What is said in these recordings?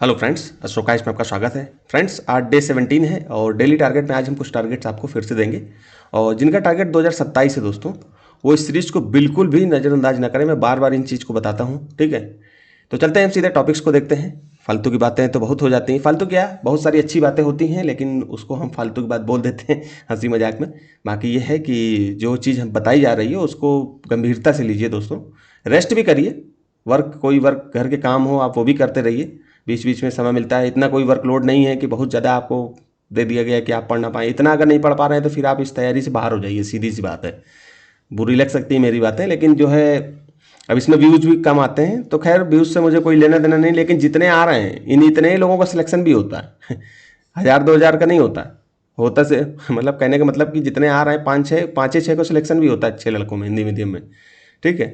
Hello friends, अशोकाइश में आपका स्वागत है। फ्रेंड्स, आज डे 17 है और डेली टारगेट में आज हम कुछ टारगेट्स आपको फिर से देंगे। और जिनका टारगेट 2027 है दोस्तों, वो इस सीरीज को बिल्कुल भी नज़रअंदाज ना करें। मैं बार बार इन चीज़ को बताता हूँ, ठीक है। तो चलते हैं, हम सीधे टॉपिक्स को देखते हैं। फालतू की बातें तो बहुत हो जाती हैं। फालतू क्या, बहुत सारी अच्छी बातें होती हैं, लेकिन उसको हम फालतू की बात बोल देते हैं हंसी मजाक में। बाकी ये है कि जो चीज़ हम बताई जा रही है उसको गंभीरता से लीजिए दोस्तों। रेस्ट भी करिए, कोई वर्क घर के काम हो आप वो भी करते रहिए। बीच बीच में समय मिलता है, इतना कोई वर्कलोड नहीं है कि बहुत ज़्यादा आपको दे दिया गया है कि आप पढ़ ना पाएँ। इतना अगर नहीं पढ़ पा रहे हैं तो फिर आप इस तैयारी से बाहर हो जाइए, सीधी सी बात है। बुरी लग सकती है मेरी बातें, लेकिन जो है अब इसमें व्यूज़ भी कम आते हैं, तो खैर व्यूज़ से मुझे कोई लेना देना नहीं, लेकिन जितने आ रहे हैं इन इतने ही लोगों का सिलेक्शन भी होता है 1000-2000 का नहीं होता। होता से मतलब कहने का मतलब कि जितने आ रहे हैं 5-6 को सिलेक्शन भी होता है अच्छे लड़कों में, हिंदी मीडियम में, ठीक है।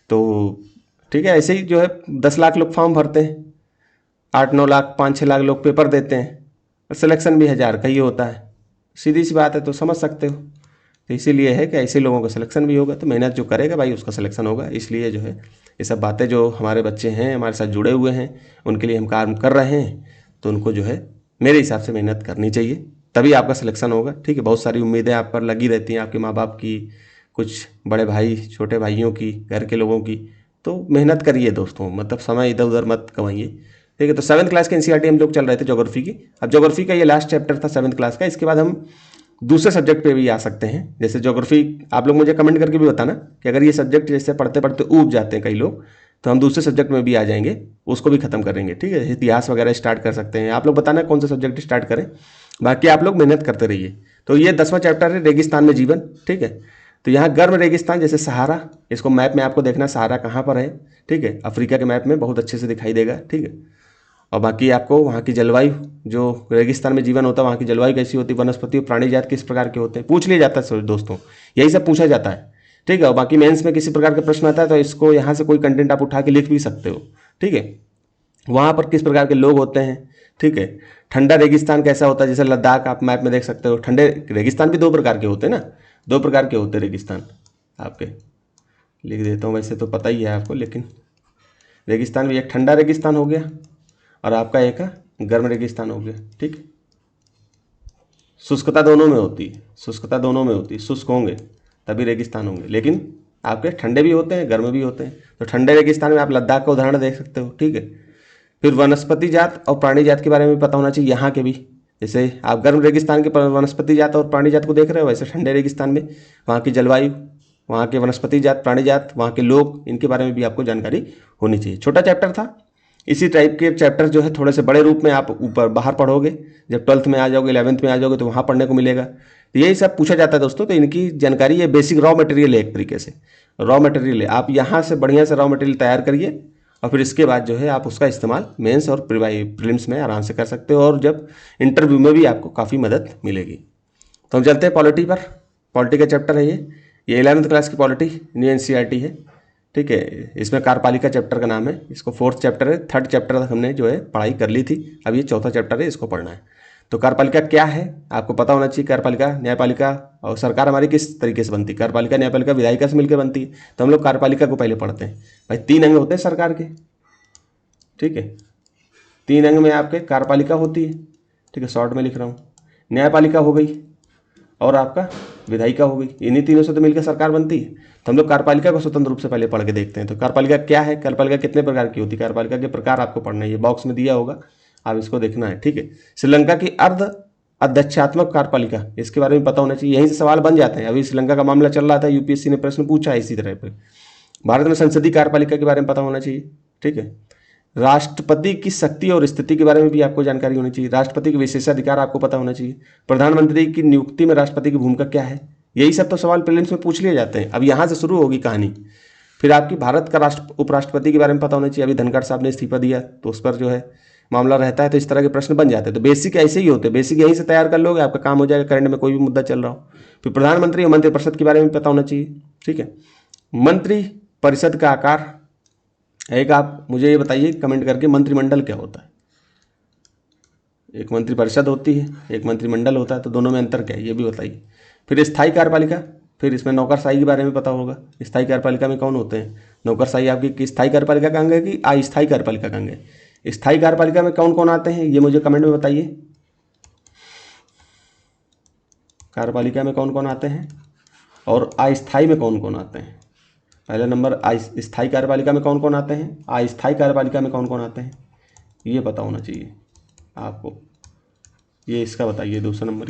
तो ठीक है, ऐसे ही जो है 10 लाख लोग फॉर्म भरते हैं, 8-9 लाख 5-6 लाख लोग पेपर देते हैं, और सिलेक्शन भी 1000 का ही होता है। सीधी सी बात है, तो समझ सकते हो। तो इसीलिए है कि ऐसे लोगों का सिलेक्शन भी होगा, तो मेहनत जो करेगा भाई उसका सिलेक्शन होगा। इसलिए जो है ये सब बातें जो हमारे बच्चे हैं हमारे साथ जुड़े हुए हैं उनके लिए हम काम कर रहे हैं, तो उनको जो है मेरे हिसाब से मेहनत करनी चाहिए, तभी आपका सिलेक्शन होगा, ठीक है। बहुत सारी उम्मीदें आप पर लगी रहती हैं, आपके माँ बाप की, कुछ बड़े भाई छोटे भाइयों की, घर के लोगों की। तो मेहनत करिए दोस्तों, मतलब समय इधर उधर मत गवाइए, ठीक है। तो 7th क्लास के एनसीईआरटी हम लोग चल रहे थे ज्योग्राफी की। अब ज्योग्राफी का ये लास्ट चैप्टर था 7th क्लास का। इसके बाद हम दूसरे सब्जेक्ट पे भी आ सकते हैं, जैसे ज्योग्राफी। आप लोग मुझे कमेंट करके भी बताना कि अगर ये सब्जेक्ट जैसे पढ़ते पढ़ते ऊब जाते हैं कई लोग, तो हम दूसरे सब्जेक्ट में भी आ जाएंगे, उसको भी खत्म करेंगे, ठीक है। इतिहास वगैरह स्टार्ट कर सकते हैं। आप लोग बताना कौन सा सब्जेक्ट स्टार्ट करें, बाकी आप लोग मेहनत करते रहिए। तो ये 10वां चैप्टर है, रेगिस्तान में जीवन, ठीक है। तो यहाँ गर्म रेगिस्तान जैसे सहारा, इसको मैप में आपको देखना सहारा कहाँ पर है, ठीक है। अफ्रीका के मैप में बहुत अच्छे से दिखाई देगा, ठीक है। और बाकी आपको वहाँ की जलवायु, जो रेगिस्तान में जीवन होता है वहाँ की जलवायु कैसी होती है, वनस्पति और प्राणी जात किस प्रकार के होते हैं, पूछ लिया जाता है दोस्तों। यही सब पूछा जाता है, ठीक है। और बाकी मेंस में किसी प्रकार का प्रश्न आता है तो इसको यहाँ से कोई कंटेंट आप उठा के लिख भी सकते हो, ठीक है। वहाँ पर किस प्रकार के लोग होते हैं, ठीक है। ठंडा रेगिस्तान कैसा होता है, जैसे लद्दाख आप मैप में देख सकते हो। ठंडे रेगिस्तान भी 2 प्रकार के होते हैं ना, 2 प्रकार के होते हैं रेगिस्तान। आपके लिख देता हूँ, वैसे तो पता ही है आपको, लेकिन रेगिस्तान भी एक ठंडा रेगिस्तान हो गया और आपका एक गर्म रेगिस्तान हो गया, ठीक है। शुष्कता दोनों में होती है, शुष्कता दोनों में होती है, शुष्क होंगे तभी रेगिस्तान होंगे, लेकिन आपके ठंडे भी होते हैं गर्म भी होते हैं। तो ठंडे रेगिस्तान में आप लद्दाख का उदाहरण देख सकते हो, ठीक है। फिर वनस्पति जात और प्राणी जात के बारे में पता होना चाहिए यहाँ के भी। जैसे आप गर्म रेगिस्तान के वनस्पति जात और प्राणी जात को देख रहे हो, वैसे ठंडे रेगिस्तान में वहाँ की जलवायु, वहाँ के वनस्पति जात प्राणी जात, वहाँ के लोग, इनके बारे में भी आपको जानकारी होनी चाहिए। छोटा चैप्टर था, इसी टाइप के चैप्टर जो है थोड़े से बड़े रूप में आप ऊपर बाहर पढ़ोगे, जब 12th में आ जाओगे 11th में आ जाओगे तो वहाँ पढ़ने को मिलेगा। तो यही सब पूछा जाता है दोस्तों। तो इनकी जानकारी, ये बेसिक रॉ मटेरियल है, एक तरीके से रॉ मटेरियल है। आप यहाँ से बढ़िया से रॉ मटेरियल तैयार करिए और फिर इसके बाद जो है आप उसका इस्तेमाल मेंस और प्रीलिम्स में आराम से कर सकते हो, और जब इंटरव्यू में भी आपको काफ़ी मदद मिलेगी। तो हम चलते हैं पॉलिटी पर। पॉलिटी का चैप्टर है ये 11th क्लास की पॉलिटी, न्यू एनसीईआरटी है, ठीक है। इसमें कार्यपालिका चैप्टर का नाम है, इसको 4th चैप्टर है। 3rd चैप्टर हमने जो है पढ़ाई कर ली थी, अब ये 4था चैप्टर है, इसको पढ़ना है। तो कार्यपालिका क्या है आपको पता होना चाहिए। कार्यपालिका, न्यायपालिका और सरकार हमारी किस तरीके से बनती है। कार्यपालिका न्यायपालिका विधायिका से मिलकर बनती है, तो हम लोग कार्यपालिका को पहले पढ़ते हैं। भाई 3 अंग होते हैं सरकार के, ठीक है। 3 अंग में आपके कार्यपालिका होती है, ठीक है, शॉर्ट में लिख रहा हूँ। न्यायपालिका हो गई और आपका विधायिका हो गई, इन्हीं तीनों से तो मिलकर सरकार बनती है। तो हम लोग कार्यपालिका को स्वतंत्र रूप से पहले पढ़ के देखते हैं। तो कार्यपालिका क्या है, कार्यपालिका कितने प्रकार की होती है, कार्यपालिका के प्रकार आपको पढ़ना है, ये बॉक्स में दिया होगा, आप इसको देखना है, ठीक है। श्रीलंका की अर्ध अध्यक्षात्मक कार्यपालिका, इसके बारे में पता होना चाहिए, यहीं से सवाल बन जाते हैं। अभी श्रीलंका का मामला चल रहा था, यूपीएससी ने प्रश्न पूछा है इसी तरह पर। भारत में संसदीय कार्यपालिका के बारे में पता होना चाहिए, ठीक है। राष्ट्रपति की शक्ति और स्थिति के बारे में भी आपको जानकारी होनी चाहिए। राष्ट्रपति के विशेषाधिकार आपको पता होना चाहिए। प्रधानमंत्री की नियुक्ति में राष्ट्रपति की भूमिका क्या है, यही सब तो सवाल प्रीलिम्स में पूछ लिए जाते हैं। अब यहाँ से शुरू होगी कहानी। फिर आपकी भारत का उपराष्ट्रपति के बारे में पता होना चाहिए। अभी धनखड़ साहब ने इस्तीफा दिया तो उस पर जो है मामला रहता है, तो इस तरह के प्रश्न बन जाते हैं। तो बेसिक ऐसे ही होते हैं, बेसिक यहीं से तैयार कर लोगे, आपका काम हो जाएगा करंट में कोई भी मुद्दा चल रहा हो। फिर प्रधानमंत्री और मंत्रिपरिषद के बारे में पता होना चाहिए, ठीक है। मंत्री परिषद का आकार, एक आप मुझे ये बताइए कमेंट करके, मंत्रिमंडल क्या होता है। एक मंत्रिपरिषद होती है, एक मंत्रिमंडल होता है, तो दोनों में अंतर क्या है ये भी बताइए। फिर स्थायी कार्यपालिका, फिर इसमें नौकरशाही के बारे में पता होगा। स्थायी कार्यपालिका में कौन होते हैं, नौकरशाही आपकी स्थायी कार्यपालिका का अंग है कि अस्थायी कार्यपालिका का अंग है। स्थायी कार्यपालिका में कौन कौन आते हैं ये मुझे कमेंट में बताइए। कार्यपालिका में कौन कौन आते हैं और अस्थायी में कौन कौन आते हैं। पहला नंबर स्थायी कार्यपालिका में कौन कौन आते हैं, अस्थायी कार्यपालिका में कौन कौन आते हैं, ये पता होना चाहिए आपको। ये इसका बताइए दूसरा नंबर,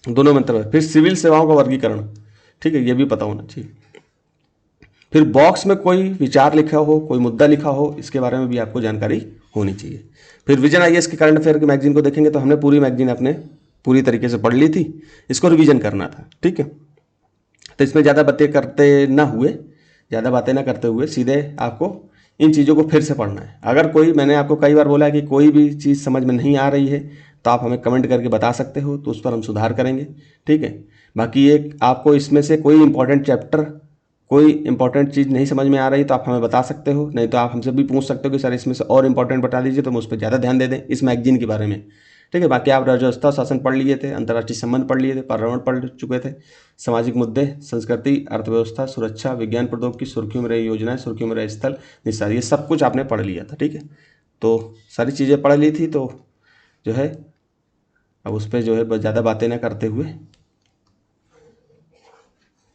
दोनों मतलब। फिर सिविल सेवाओं का वर्गीकरण, ठीक है, ये भी पता होना चाहिए। फिर बॉक्स में कोई विचार लिखा हो, कोई मुद्दा लिखा हो, इसके बारे में भी आपको जानकारी होनी चाहिए। फिर विजन आईएएस के करंट अफेयर की मैगजीन को देखेंगे तो हमने पूरी मैगजीन अपने पूरी तरीके से पढ़ ली थी, इसको रिवीजन करना था, ठीक है। तो इसमें ज़्यादा बातें ना करते हुए सीधे आपको इन चीज़ों को फिर से पढ़ना है। अगर कोई, मैंने आपको कई बार बोला है कि कोई भी चीज़ समझ में नहीं आ रही है तो आप हमें कमेंट करके बता सकते हो, तो उस पर हम सुधार करेंगे, ठीक है। बाकी एक आपको इसमें से कोई इंपॉर्टेंट चीज़ नहीं समझ में आ रही तो आप हमें बता सकते हो, नहीं तो आप हमसे भी पूछ सकते हो कि सर इसमें से और इंपॉर्टेंट बता दीजिए, तो हम उस पर ज़्यादा ध्यान दे दें इस मैगजीन के बारे में, ठीक है। बाकी आप राजव्यवस्था शासन पढ़ लिए थे, अंतर्राष्ट्रीय संबंध पढ़ लिए थे, पर्यावरण पढ़ चुके थे, सामाजिक मुद्दे, संस्कृति, अर्थव्यवस्था, सुरक्षा, विज्ञान प्रौद्योगिकी, सुर्खियों में रही योजनाएं, सुर्खियों में रहे स्थल, निस्तार, ये सब कुछ आपने पढ़ लिया था, ठीक है। तो सारी चीज़ें पढ़ ली थी, तो जो है अब उस पर जो है ज़्यादा बातें ना करते हुए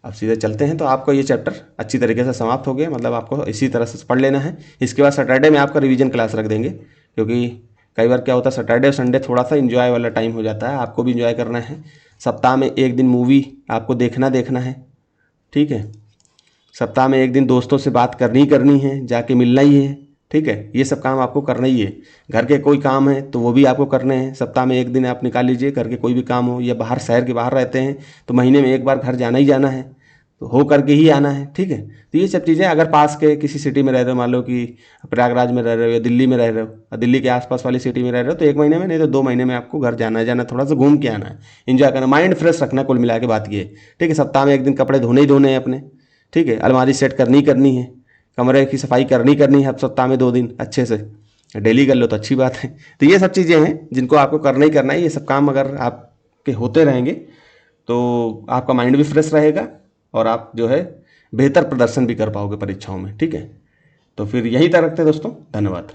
अब सीधे चलते हैं। तो आपका ये चैप्टर अच्छी तरीके से समाप्त हो गया, मतलब आपको इसी तरह से पढ़ लेना है। इसके बाद सैटरडे में आपका रिवीजन क्लास रख देंगे, क्योंकि कई बार क्या होता है सैटरडे और संडे थोड़ा सा इन्जॉय वाला टाइम हो जाता है, आपको भी इन्जॉय करना है। सप्ताह में एक दिन मूवी आपको देखना है, ठीक है। सप्ताह में एक दिन दोस्तों से बात करनी है, जाके मिलना ही है, ठीक है। ये सब काम आपको करना ही है। घर के कोई काम है तो वो भी आपको करने हैं, सप्ताह में एक दिन आप निकाल लीजिए। घर के कोई भी काम हो, या बाहर शहर के बाहर रहते हैं तो महीने में एक बार घर जाना ही जाना है, तो हो करके ही आना है, ठीक है। तो ये सब चीज़ें, अगर पास के किसी सिटी में रह रहे हो, मान लो कि प्रयागराज में रह रहे हो या दिल्ली में रह रहे हो, और दिल्ली के आसपास वाली सिटी में रह रहे हो, तो एक महीने में नहीं तो 2 महीने में आपको घर जाना थोड़ा सा घूम के आना है, इन्जॉय करना, माइंड फ्रेश रखना, कुल मिला के बात ये है, ठीक है। सप्ताह में एक दिन कपड़े धोने ही धोने हैं अपने, ठीक है। अलमारी सेट करनी है, कमरे की सफाई करनी है, अब सप्ताह में 2 दिन अच्छे से डेली कर लो तो अच्छी बात है। तो ये सब चीज़ें हैं जिनको आपको करना ही करना है। ये सब काम अगर आपके होते रहेंगे तो आपका माइंड भी फ्रेश रहेगा और आप जो है बेहतर प्रदर्शन भी कर पाओगे परीक्षाओं में, ठीक है। तो फिर यहीं तक रखते हैं दोस्तों, धन्यवाद।